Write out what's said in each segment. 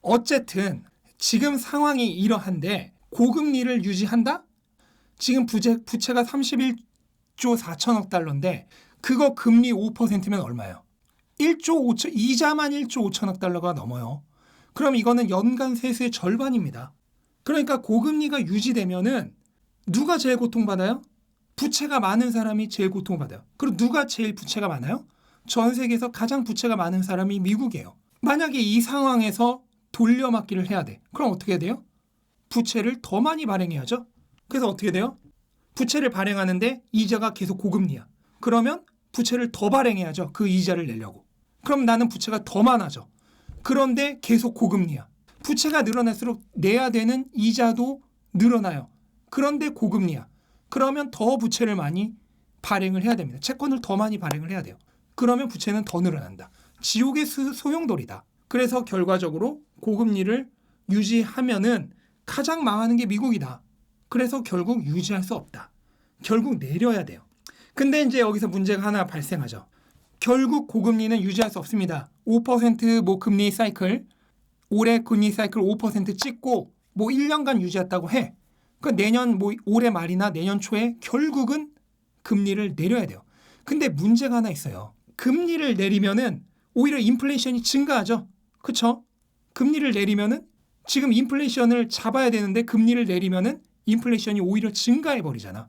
어쨌든 지금 상황이 이러한데 고금리를 유지한다? 지금 부채가 31조 4천억 달러인데 그거 금리 5%면 얼마예요? 1조 5천, 이자만 1조 5천억 달러가 넘어요. 그럼 이거는 연간 세수의 절반입니다. 그러니까 고금리가 유지되면은 누가 제일 고통받아요? 부채가 많은 사람이 제일 고통받아요. 그리고 누가 제일 부채가 많아요? 전 세계에서 가장 부채가 많은 사람이 미국이에요. 만약에 이 상황에서 돌려막기를 해야 돼. 그럼 어떻게 해야 돼요? 부채를 더 많이 발행해야죠. 그래서 어떻게 돼요? 부채를 발행하는데 이자가 계속 고금리야. 그러면 부채를 더 발행해야죠. 그 이자를 내려고. 그럼 나는 부채가 더 많아져. 그런데 계속 고금리야. 부채가 늘어날수록 내야 되는 이자도 늘어나요. 그런데 고금리야. 그러면 더 부채를 많이 발행을 해야 됩니다. 채권을 더 많이 발행을 해야 돼요. 그러면 부채는 더 늘어난다. 지옥의 소용돌이다. 그래서 결과적으로 고금리를 유지하면은 가장 망하는 게 미국이다. 그래서 결국 유지할 수 없다. 결국 내려야 돼요. 근데 이제 여기서 문제가 하나 발생하죠. 결국 고금리는 유지할 수 없습니다. 5% 금리 사이클, 올해 금리 사이클 5% 찍고 1년간 유지했다고 해. 그 내년 올해 말이나 내년 초에 결국은 금리를 내려야 돼요. 근데 문제가 하나 있어요. 금리를 내리면은 오히려 인플레이션이 증가하죠. 그렇죠? 금리를 내리면은 지금 인플레이션을 잡아야 되는데 금리를 내리면은 인플레이션이 오히려 증가해 버리잖아.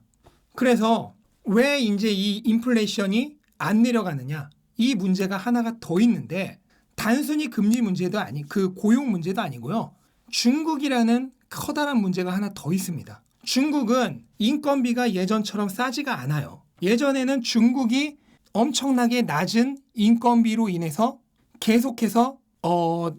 그래서 왜 이제 이 인플레이션이 안 내려가느냐? 이 문제가 하나가 더 있는데 단순히 금리 문제도 그 고용 문제도 아니고요. 중국이라는 커다란 문제가 하나 더 있습니다. 중국은 인건비가 예전처럼 싸지가 않아요. 예전에는 중국이 엄청나게 낮은 인건비로 인해서 계속해서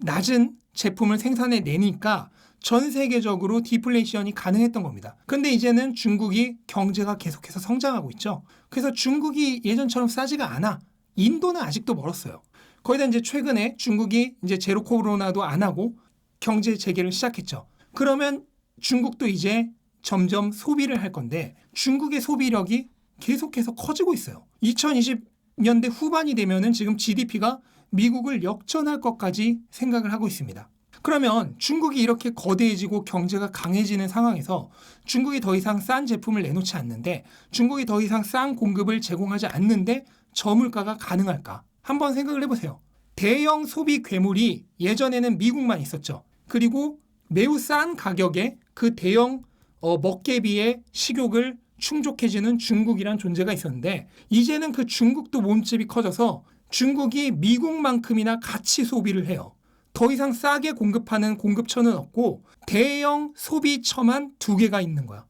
낮은 제품을 생산해 내니까 전 세계적으로 디플레이션이 가능했던 겁니다. 근데 이제는 중국이 경제가 계속해서 성장하고 있죠. 그래서 중국이 예전처럼 싸지가 않아. 인도는 아직도 멀었어요. 거기다 이제 최근에 중국이 이제 제로 코로나도 안 하고 경제 재개를 시작했죠. 그러면 중국도 이제 점점 소비를 할 건데 중국의 소비력이 계속해서 커지고 있어요. 2020년대 후반이 되면은 지금 GDP가 미국을 역전할 것까지 생각을 하고 있습니다. 그러면 중국이 이렇게 거대해지고 경제가 강해지는 상황에서 중국이 더 이상 싼 제품을 내놓지 않는데 중국이 더 이상 싼 공급을 제공하지 않는데 저물가가 가능할까? 한번 생각을 해보세요. 대형 소비 괴물이 예전에는 미국만 있었죠. 그리고 매우 싼 가격에 그 대형 먹개비의 식욕을 충족해주는 중국이란 존재가 있었는데 이제는 그 중국도 몸집이 커져서 중국이 미국만큼이나 같이 소비를 해요. 더 이상 싸게 공급하는 공급처는 없고 대형 소비처만 2개가 있는 거야.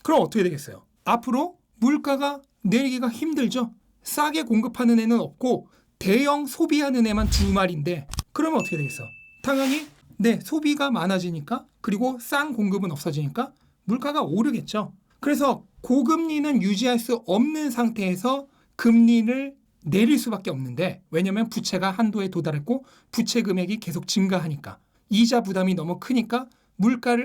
그럼 어떻게 되겠어요? 앞으로 물가가 내리기가 힘들죠. 싸게 공급하는 애는 없고 대형 소비하는 애만 2마리인데 그러면 어떻게 되겠어? 당연히 소비가 많아지니까 그리고 싼 공급은 없어지니까 물가가 오르겠죠. 그래서 고금리는 유지할 수 없는 상태에서 금리를 내릴 수밖에 없는데 왜냐하면 부채가 한도에 도달했고 부채 금액이 계속 증가하니까 이자 부담이 너무 크니까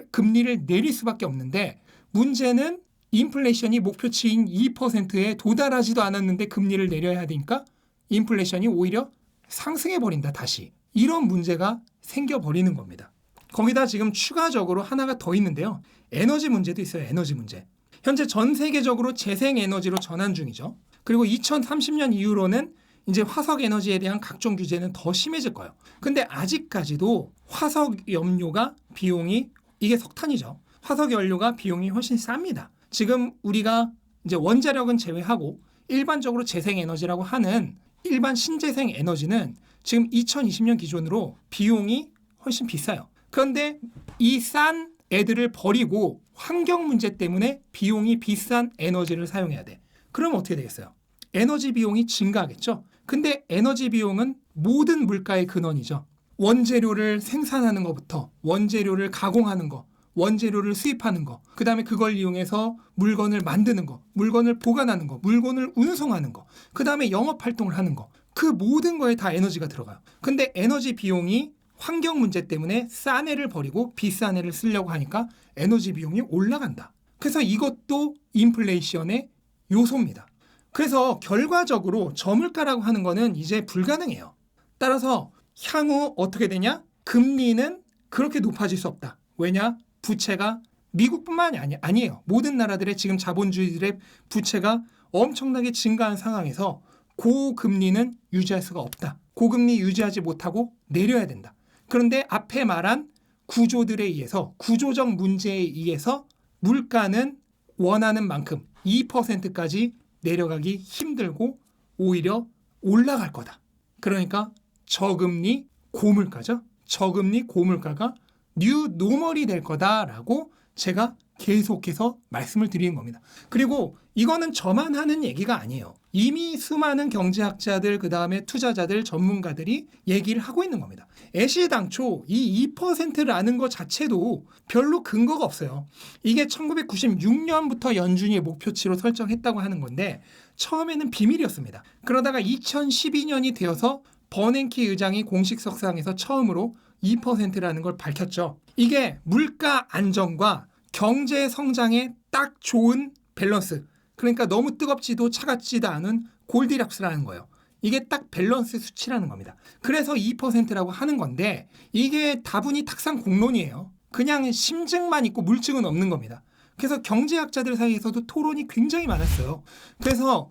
금리를 내릴 수밖에 없는데 문제는 인플레이션이 목표치인 2%에 도달하지도 않았는데 금리를 내려야 되니까 인플레이션이 오히려 상승해버린다 다시. 이런 문제가 생겨버리는 겁니다. 거기다 지금 추가적으로 하나가 더 있는데요. 에너지 문제도 있어요. 에너지 문제. 현재 전 세계적으로 재생에너지로 전환 중이죠. 그리고 2030년 이후로는 이제 화석 에너지에 대한 각종 규제는 더 심해질 거예요. 근데 아직까지도 화석 연료가 비용이 이게 석탄이죠. 화석 연료가 비용이 훨씬 쌉니다. 지금 우리가 이제 원자력은 제외하고 일반적으로 재생에너지라고 하는 일반 신재생 에너지는 지금 2020년 기준으로 비용이 훨씬 비싸요. 그런데 이 싼 애들을 버리고 환경 문제 때문에 비용이 비싼 에너지를 사용해야 돼. 그럼 어떻게 되겠어요? 에너지 비용이 증가하겠죠. 근데 에너지 비용은 모든 물가의 근원이죠. 원재료를 생산하는 것부터 원재료를 가공하는 거, 원재료를 수입하는 거, 그 다음에 그걸 이용해서 물건을 만드는 거, 물건을 보관하는 거, 물건을 운송하는 거, 그 다음에 영업활동을 하는 거, 그 모든 거에 다 에너지가 들어가요. 근데 에너지 비용이 환경 문제 때문에 싼 애를 버리고 비싼 애를 쓰려고 하니까 에너지 비용이 올라간다. 그래서 이것도 인플레이션의 요소입니다. 그래서 결과적으로 저물가라고 하는 거는 이제 불가능해요. 따라서 향후 어떻게 되냐? 금리는 그렇게 높아질 수 없다. 왜냐? 부채가 미국뿐만이 아니에요. 모든 나라들의 지금 자본주의들의 부채가 엄청나게 증가한 상황에서 고금리는 유지할 수가 없다. 고금리 유지하지 못하고 내려야 된다. 그런데 앞에 말한 구조들에 의해서, 구조적 문제에 의해서 물가는 원하는 만큼 2%까지 내려가기 힘들고 오히려 올라갈 거다. 그러니까 저금리 고물가죠. 저금리 고물가가 뉴 노멀이 될 거다라고 제가 계속해서 말씀을 드리는 겁니다. 그리고 이거는 저만 하는 얘기가 아니에요. 이미 수많은 경제학자들, 그 다음에 투자자들, 전문가들이 얘기를 하고 있는 겁니다. 애시당초 이 2%라는 것 자체도 별로 근거가 없어요. 이게 1996년부터 연준이 목표치로 설정했다고 하는 건데 처음에는 비밀이었습니다. 그러다가 2012년이 되어서 버냉키 의장이 공식 석상에서 처음으로 2%라는 걸 밝혔죠. 이게 물가 안정과 경제 성장에 딱 좋은 밸런스. 그러니까 너무 뜨겁지도 차갑지도 않은 골디락스라는 거예요. 이게 딱 밸런스 수치라는 겁니다. 그래서 2%라고 하는 건데 이게 다분히 탁상 공론이에요. 그냥 심증만 있고 물증은 없는 겁니다. 그래서 경제학자들 사이에서도 토론이 굉장히 많았어요. 그래서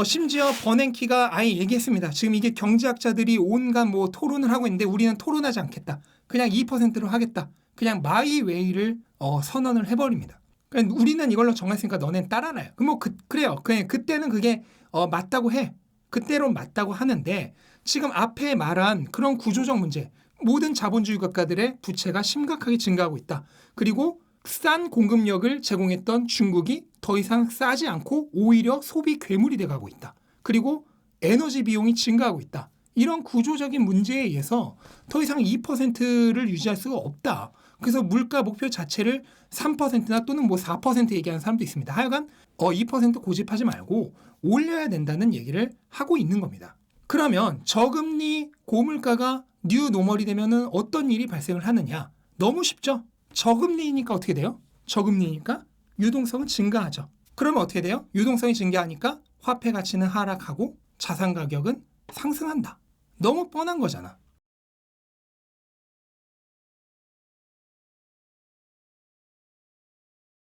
심지어 버냉키가 아예 얘기했습니다. 지금 이게 경제학자들이 온갖 뭐 토론을 하고 있는데 우리는 토론하지 않겠다. 그냥 2%로 하겠다. 그냥 마이웨이를 선언을 해버립니다. 그러니까 우리는 이걸로 정했으니까 너넨 따라놔요. 그럼 뭐 그래요. 그때는 그게 맞다고 해. 그때로 맞다고 하는데 지금 앞에 말한 그런 구조적 문제, 모든 자본주의 국가들의 부채가 심각하게 증가하고 있다. 그리고 싼 공급력을 제공했던 중국이 더 이상 싸지 않고 오히려 소비 괴물이 돼가고 있다. 그리고 에너지 비용이 증가하고 있다. 이런 구조적인 문제에 의해서 더 이상 2%를 유지할 수가 없다. 그래서 물가 목표 자체를 3%나 또는 뭐 4% 얘기하는 사람도 있습니다. 하여간 2% 고집하지 말고 올려야 된다는 얘기를 하고 있는 겁니다. 그러면 저금리 고물가가 뉴 노멀이 되면은 어떤 일이 발생을 하느냐? 너무 쉽죠. 저금리니까 어떻게 돼요? 저금리니까 유동성은 증가하죠. 그러면 어떻게 돼요? 유동성이 증가하니까 화폐 가치는 하락하고 자산 가격은 상승한다. 너무 뻔한 거잖아.